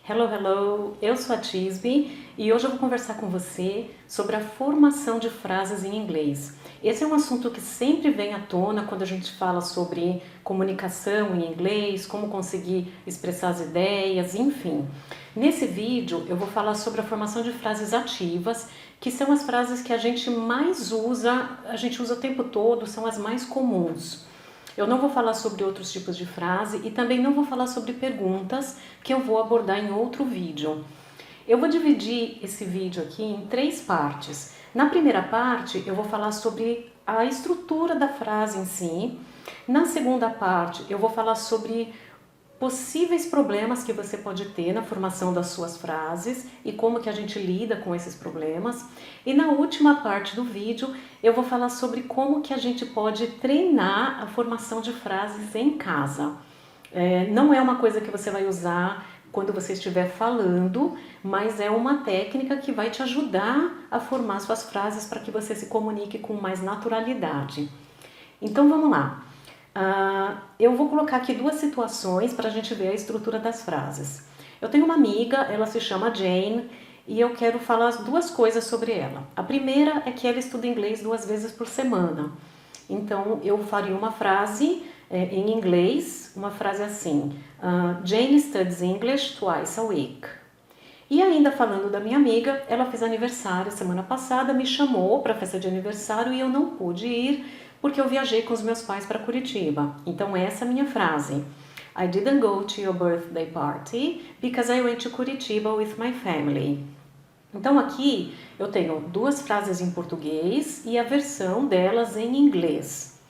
Hello, hello! Eu sou a Tisby e hoje eu vou conversar com você sobre a formação de frases em inglês. Esse é um assunto que sempre vem à tona quando a gente fala sobre comunicação em inglês, como conseguir expressar as ideias, enfim. Nesse vídeo eu vou falar sobre a formação de frases ativas, que são as frases que a gente mais usa, a gente usa o tempo todo, são as mais comuns. Eu não vou falar sobre outros tipos de frase e também não vou falar sobre perguntas, que eu vou abordar em outro vídeo. Eu vou dividir esse vídeo aqui em 3 partes. Na primeira parte, eu vou falar sobre a estrutura da frase em si. Na segunda parte, eu vou falar sobre possíveis problemas que você pode ter na formação das suas frases e como que a gente lida com esses problemas. E na última parte do vídeo eu vou falar sobre como que a gente pode treinar a formação de frases em casa. Não é uma coisa que você vai usar quando você estiver falando, mas é uma técnica que vai te ajudar a formar suas frases para que você se comunique com mais naturalidade. Então vamos lá. Eu vou colocar aqui 2 situações para a gente ver a estrutura das frases. Eu tenho uma amiga, ela se chama Jane, e eu quero falar 2 coisas sobre ela. A primeira é que ela estuda inglês 2 vezes por semana. Então eu faria uma frase em inglês, uma frase assim: Jane studies English twice a week. E ainda falando da minha amiga, ela fez aniversário semana passada, me chamou para a festa de aniversário e eu não pude ir porque eu viajei com os meus pais para Curitiba. Então essa é a minha frase. I didn't go to your birthday party because I went to Curitiba with my family. Então aqui eu tenho 2 frases em português e a versão delas em inglês.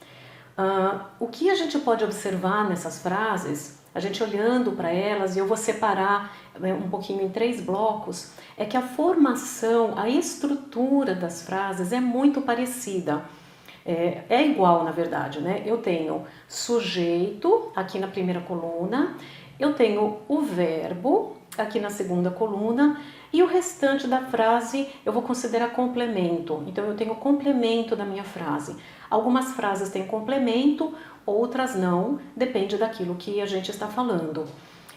O que a gente pode observar nessas frases, a gente olhando para elas, e eu vou separar um pouquinho em 3 blocos, é que a formação, a estrutura das frases é muito parecida. É igual, na verdade, né? Eu tenho sujeito aqui na primeira coluna, eu tenho o verbo aqui na segunda coluna e o restante da frase eu vou considerar complemento. Então eu tenho complemento da minha frase. Algumas frases têm complemento, outras não, depende daquilo que a gente está falando.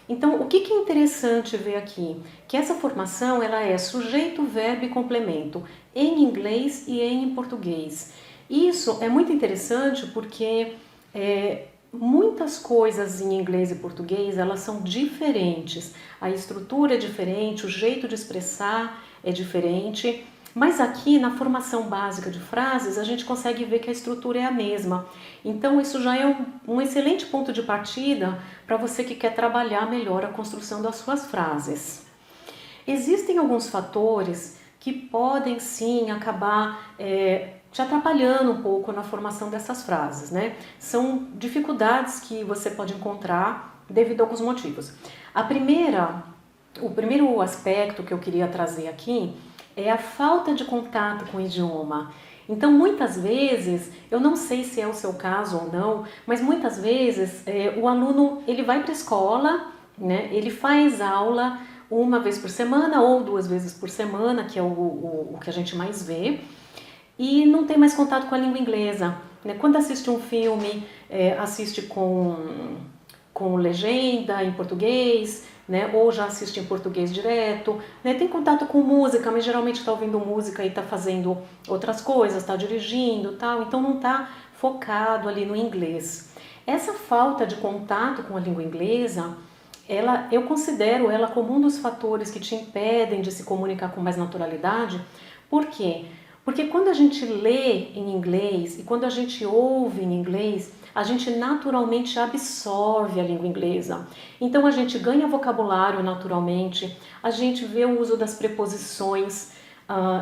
Então, o que é interessante ver aqui? Que essa formação ela é sujeito, verbo e complemento em inglês e em português. Isso é muito interessante porque muitas coisas em inglês e português elas são diferentes. A estrutura é diferente, o jeito de expressar é diferente. Mas aqui na formação básica de frases a gente consegue ver que a estrutura é a mesma. Então isso já é um excelente ponto de partida para você que quer trabalhar melhor a construção das suas frases. Existem alguns fatores que podem sim acabar te atrapalhando um pouco na formação dessas frases, né? São dificuldades que você pode encontrar devido a alguns motivos. O primeiro aspecto que eu queria trazer aqui é a falta de contato com o idioma. Então, muitas vezes, eu não sei se é o seu caso ou não, mas muitas vezes o aluno ele vai para a escola, né? Ele faz aula 1 vez por semana ou 2 vezes por semana, que é o que a gente mais vê, e não tem mais contato com a língua inglesa. Quando assiste um filme, assiste com legenda em português, né? Ou já assiste em português direto, né? Tem contato com música, mas geralmente está ouvindo música e está fazendo outras coisas, está dirigindo, tal, então não está focado ali no inglês. Essa falta de contato com a língua inglesa, eu considero ela como um dos fatores que te impedem de se comunicar com mais naturalidade. Por quê? Porque quando a gente lê em inglês e quando a gente ouve em inglês, a gente naturalmente absorve a língua inglesa. Então a gente ganha vocabulário naturalmente, a gente vê o uso das preposições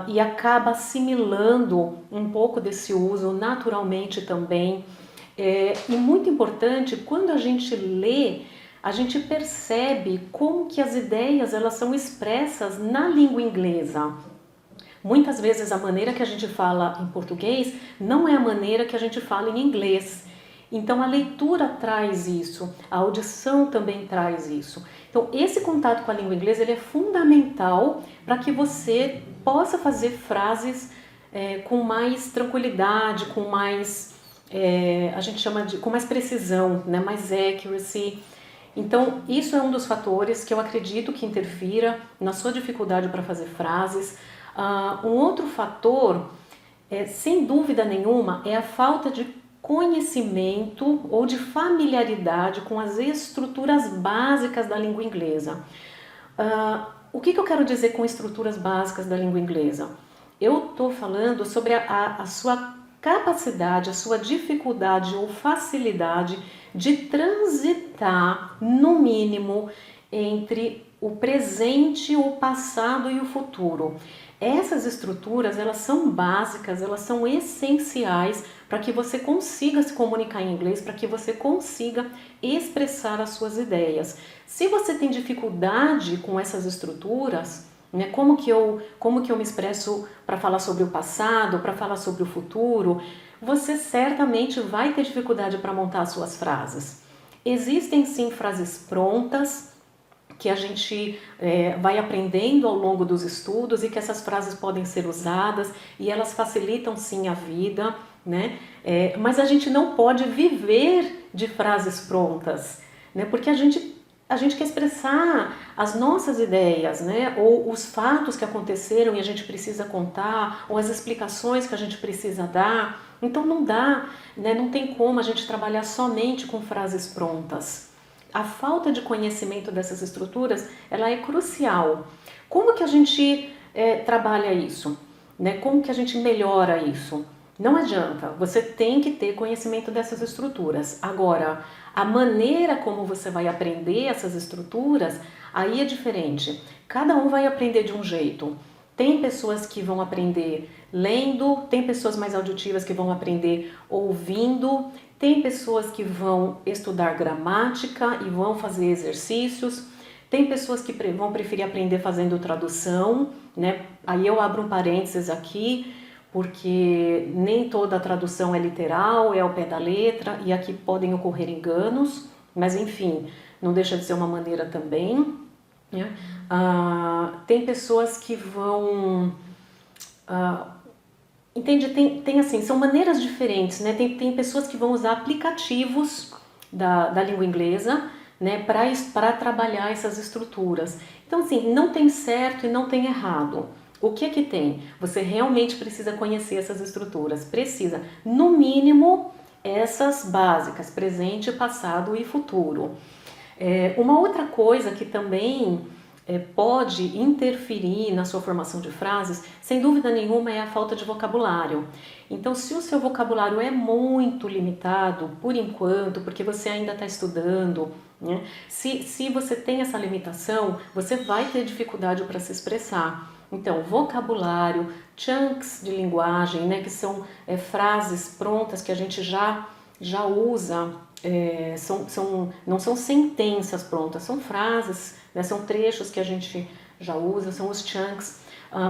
e acaba assimilando um pouco desse uso naturalmente também. E muito importante, quando a gente lê, a gente percebe como que as ideias elas são expressas na língua inglesa. Muitas vezes a maneira que a gente fala em português não é a maneira que a gente fala em inglês. Então a leitura traz isso, a audição também traz isso. Então esse contato com a língua inglesa ele é fundamental para que você possa fazer frases com mais tranquilidade, com mais, a gente chama de, com mais precisão, né? Mais accuracy. Então, isso é um dos fatores que eu acredito que interfira na sua dificuldade para fazer frases. Um outro fator, sem dúvida nenhuma, é a falta de conhecimento ou de familiaridade com as estruturas básicas da língua inglesa. O que eu quero dizer com estruturas básicas da língua inglesa? Eu estou falando sobre a sua capacidade, a sua dificuldade ou facilidade de transitar, no mínimo, entre o presente, o passado e o futuro. Essas estruturas, elas são básicas, elas são essenciais para que você consiga se comunicar em inglês, para que você consiga expressar as suas ideias. Se você tem dificuldade com essas estruturas, né, como que eu me expresso para falar sobre o passado, para falar sobre o futuro, você certamente vai ter dificuldade para montar as suas frases. Existem sim frases prontas que a gente vai aprendendo ao longo dos estudos e que essas frases podem ser usadas e elas facilitam sim a vida, né? Mas a gente não pode viver de frases prontas, né? Porque a gente quer expressar as nossas ideias, né? Ou os fatos que aconteceram e a gente precisa contar, ou as explicações que a gente precisa dar. Então não dá, né? Não tem como a gente trabalhar somente com frases prontas. A falta de conhecimento dessas estruturas, ela é crucial. Como que a gente trabalha isso? Né? Como que a gente melhora isso? Não adianta, você tem que ter conhecimento dessas estruturas. Agora, a maneira como você vai aprender essas estruturas, aí é diferente. Cada um vai aprender de um jeito. Tem pessoas que vão aprender lendo, tem pessoas mais auditivas que vão aprender ouvindo, tem pessoas que vão estudar gramática e vão fazer exercícios, tem pessoas que vão preferir aprender fazendo tradução, né? Aí eu abro um parênteses aqui, porque nem toda tradução é literal, é ao pé da letra, e aqui podem ocorrer enganos, mas enfim, não deixa de ser uma maneira também, né? Tem pessoas que vão... entende? Tem assim, são maneiras diferentes, né? Tem pessoas que vão usar aplicativos da língua inglesa, né, para trabalhar essas estruturas. Então, assim, não tem certo e não tem errado. O que é que tem? Você realmente precisa conhecer essas estruturas. Precisa, no mínimo, essas básicas, presente, passado e futuro. Uma outra coisa que também pode interferir na sua formação de frases, sem dúvida nenhuma, é a falta de vocabulário. Então, se o seu vocabulário é muito limitado, por enquanto, porque você ainda está estudando, né? Se você tem essa limitação, você vai ter dificuldade para se expressar. Então, vocabulário, chunks de linguagem, né, que são frases prontas que a gente já usa, não são sentenças prontas, são frases, né, são trechos que a gente já usa, são os chunks.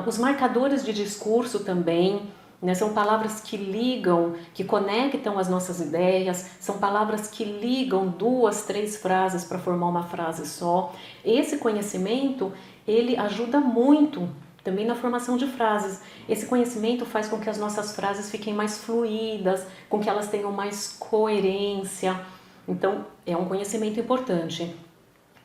Os marcadores de discurso também, né, são palavras que ligam, que conectam as nossas ideias, são palavras que ligam 2, 3 frases para formar uma frase só. Esse conhecimento, ele ajuda muito também na formação de frases. Esse conhecimento faz com que as nossas frases fiquem mais fluídas, com que elas tenham mais coerência. Então, é um conhecimento importante.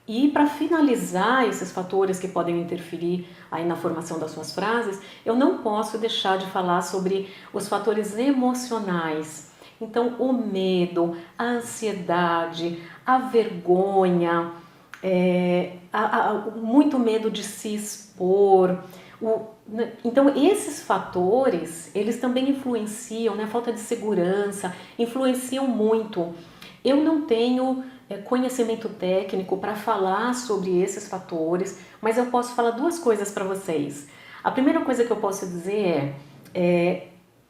E para finalizar esses fatores que podem interferir aí na formação das suas frases, eu não posso deixar de falar sobre os fatores emocionais. Então, o medo, a ansiedade, a vergonha, muito medo de se expor. Então, esses fatores, eles também influenciam, né? A falta de segurança, influenciam muito. Eu não tenho conhecimento técnico para falar sobre esses fatores, mas eu posso falar 2 coisas para vocês. A primeira coisa que eu posso dizer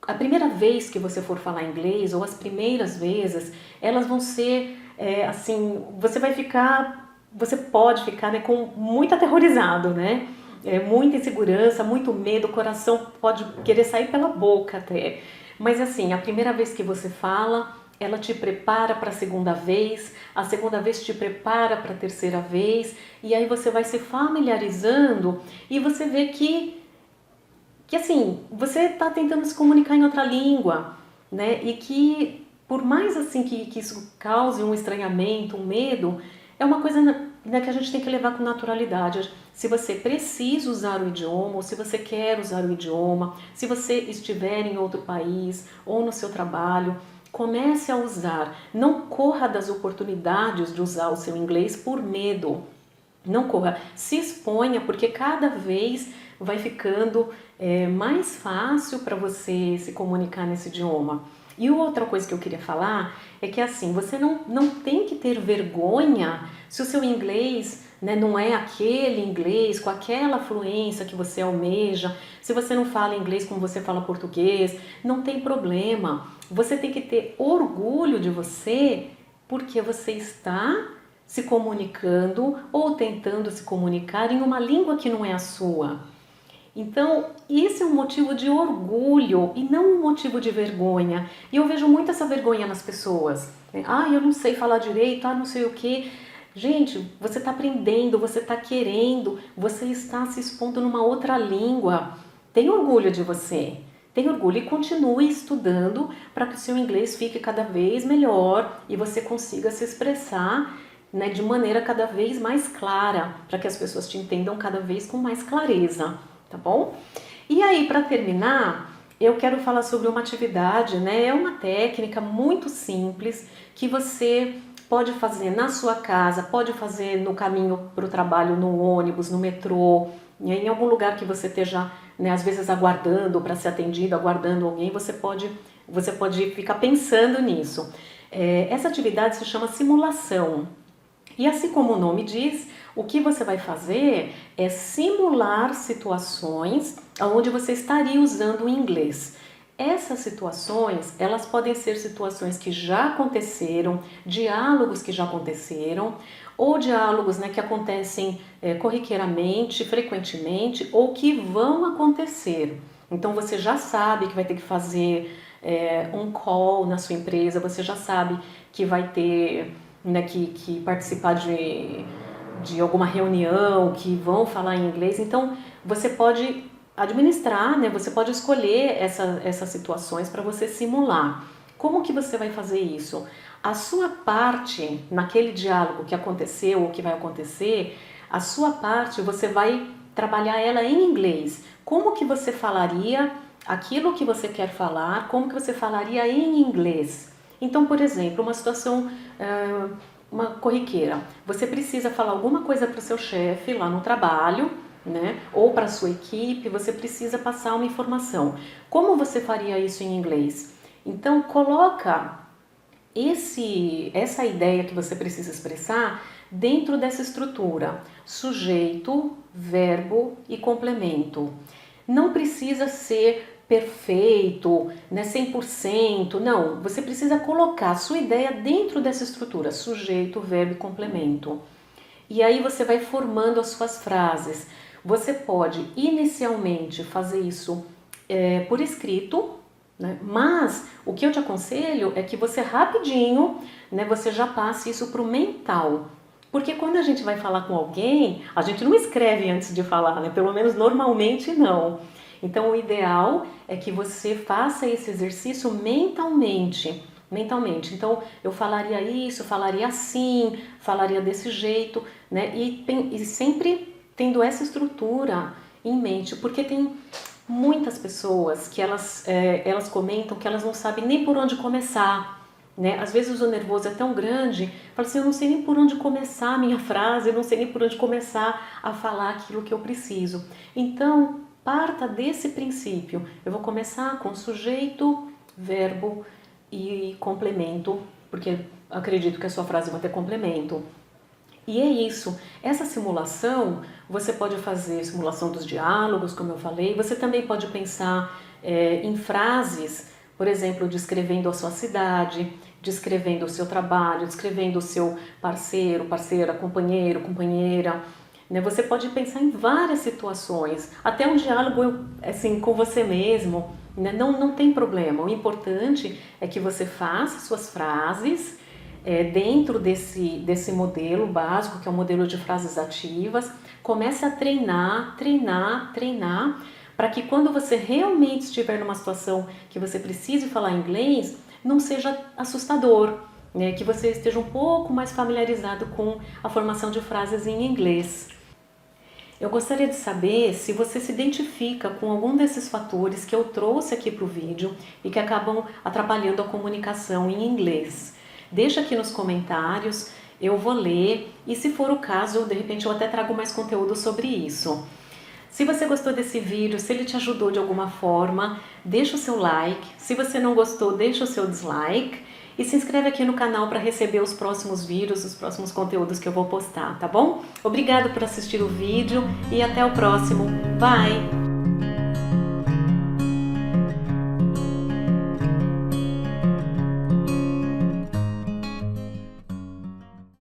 a primeira vez que você for falar inglês, ou as primeiras vezes, elas vão ser, assim, você pode ficar, né, muito aterrorizado, né? Muita insegurança, muito medo, o coração pode querer sair pela boca até. Mas assim, a primeira vez que você fala, ela te prepara para a segunda vez te prepara para a terceira vez, e aí você vai se familiarizando e você vê que assim, você está tentando se comunicar em outra língua, né? E que por mais assim que isso cause um estranhamento, um medo, é uma coisa, né, que a gente tem que levar com naturalidade. Se você precisa usar o idioma, ou se você quer usar o idioma, se você estiver em outro país ou no seu trabalho, comece a usar. Não corra das oportunidades de usar o seu inglês por medo. Não corra, se exponha, porque cada vez vai ficando mais fácil para você se comunicar nesse idioma. E outra coisa que eu queria falar é que assim, você não tem que ter vergonha se o seu inglês, né, não é aquele inglês com aquela fluência que você almeja, se você não fala inglês como você fala português, não tem problema. Você tem que ter orgulho de você porque você está se comunicando ou tentando se comunicar em uma língua que não é a sua. Então, esse é um motivo de orgulho e não um motivo de vergonha. E eu vejo muito essa vergonha nas pessoas. Ah, eu não sei falar direito, não sei o quê. Gente, você está aprendendo, você está querendo, você está se expondo numa outra língua. Tenha orgulho de você. Tenha orgulho e continue estudando para que o seu inglês fique cada vez melhor e você consiga se expressar, né, de maneira cada vez mais clara, para que as pessoas te entendam cada vez com mais clareza, tá bom? E aí, para terminar, eu quero falar sobre uma atividade, né? É uma técnica muito simples que você pode fazer na sua casa, pode fazer no caminho para o trabalho, no ônibus, no metrô, em algum lugar que você esteja, né, às vezes aguardando para ser atendido, aguardando alguém, você pode ficar pensando nisso. Essa atividade se chama simulação. E assim como o nome diz, o que você vai fazer é simular situações onde você estaria usando o inglês. Essas situações, elas podem ser situações que já aconteceram, diálogos que já aconteceram, ou diálogos, né, que acontecem corriqueiramente, frequentemente, ou que vão acontecer. Então você já sabe que vai ter que fazer um call na sua empresa, você já sabe que vai ter, né, que participar de alguma reunião, que vão falar em inglês. Então você pode administrar, né? Você pode escolher essas situações para você simular. Como que você vai fazer isso? A sua parte naquele diálogo que aconteceu ou que vai acontecer, a sua parte você vai trabalhar ela em inglês. Como que você falaria aquilo que você quer falar? Como que você falaria em inglês? Então, por exemplo, uma situação, uma corriqueira. Você precisa falar alguma coisa para o seu chefe lá no trabalho, né? Ou para a sua equipe, você precisa passar uma informação. Como você faria isso em inglês? Então, coloca essa ideia que você precisa expressar dentro dessa estrutura: sujeito, verbo e complemento. Não precisa ser perfeito, né, 100%, não. Você precisa colocar a sua ideia dentro dessa estrutura: sujeito, verbo e complemento. E aí você vai formando as suas frases. Você pode inicialmente fazer isso por escrito, né? Mas o que eu te aconselho é que você rapidinho, né, você já passe isso para o mental. Porque quando a gente vai falar com alguém, a gente não escreve antes de falar, né? Pelo menos normalmente não. Então o ideal é que você faça esse exercício mentalmente. Então eu falaria isso, falaria assim, falaria desse jeito, né? E sempre tendo essa estrutura em mente, porque tem muitas pessoas que elas comentam que elas não sabem nem por onde começar, né? Às vezes o nervoso é tão grande, fala assim: eu não sei nem por onde começar a minha frase, eu não sei nem por onde começar a falar aquilo que eu preciso. Então, parta desse princípio. Eu vou começar com sujeito, verbo e complemento, porque acredito que a sua frase vai ter complemento. E é isso. Essa simulação, você pode fazer simulação dos diálogos, como eu falei. Você também pode pensar em frases, por exemplo, descrevendo a sua cidade, descrevendo o seu trabalho, descrevendo o seu parceiro, parceira, companheiro, companheira. Né? Você pode pensar em várias situações, até um diálogo assim, com você mesmo. Né? Não tem problema. O importante é que você faça suas frases dentro desse modelo básico, que é o modelo de frases ativas. Comece a treinar, para que quando você realmente estiver numa situação que você precise falar inglês, não seja assustador, né, que você esteja um pouco mais familiarizado com a formação de frases em inglês. Eu gostaria de saber se você se identifica com algum desses fatores que eu trouxe aqui para o vídeo e que acabam atrapalhando a comunicação em inglês. Deixa aqui nos comentários, eu vou ler e, se for o caso, de repente eu até trago mais conteúdo sobre isso. Se você gostou desse vídeo, se ele te ajudou de alguma forma, deixa o seu like. Se você não gostou, deixa o seu dislike. E se inscreve aqui no canal para receber os próximos vídeos, os próximos conteúdos que eu vou postar, tá bom? Obrigado por assistir o vídeo e até o próximo. Bye!